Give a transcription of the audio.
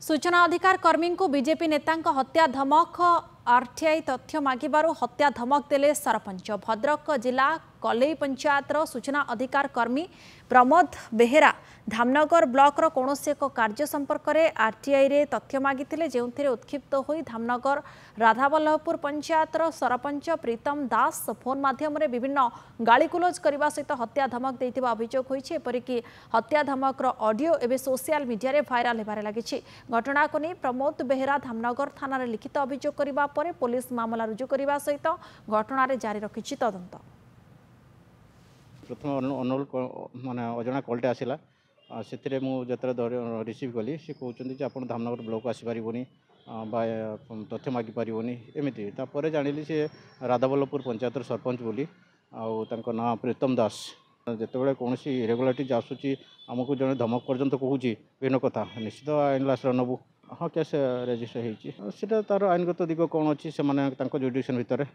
सूचना अधिकार कर्मी को बीजेपी नेता हत्या धमक आरटीआई तथ्य मागिबारु हत्या धमक देले सरपंच। भद्रक जिला कलई पंचायतर सूचना अधिकार कर्मी प्रमोद बेहेरा धामनगर ब्लॉकर कौनसी एक कार्य संपर्क में आरटीआई रे तथ्य मागिथिले, जेउथिरे उत्क्षिप्त होई धामनगर राधावल्लभपुर पंचायतर सरपंच प्रीतम दास फोन माध्यम रे विभिन्न गालीगुलज करने सहित हत्या धमक देथिबा अभियोग होईछि। एपरिकी हत्या धमकर ऑडियो एवं सोशल मीडिया रे भाइराल हेबारे लागिछि। घटना को नहीं प्रमोद बेहेरा धामनगर थाना रे लिखित अभियोग करबा परे पुलिस मामला रुजु करने सहित घटना रे जारी रखिछि तदंत। प्रथम अनुल माने अजना कॉलटे आसला से रिसीव कली सी कहते आप धामनगर ब्लॉक आसपारनी तथ्य मागी पारनी एमती जानिली सी राधावल्लभपुर पंचायत सरपंच बोली ना प्रीतम दास जिते कौन इरेगुलारिटी आसूँ आमको जड़े धमक पर्यंत कहूँ विभिन्न कथा निश्चित आईन आश्रय नबू। हाँ केस रेजिस्टर होता तार आईनगत दिग कौन अच्छी से जुडिक्शन भितर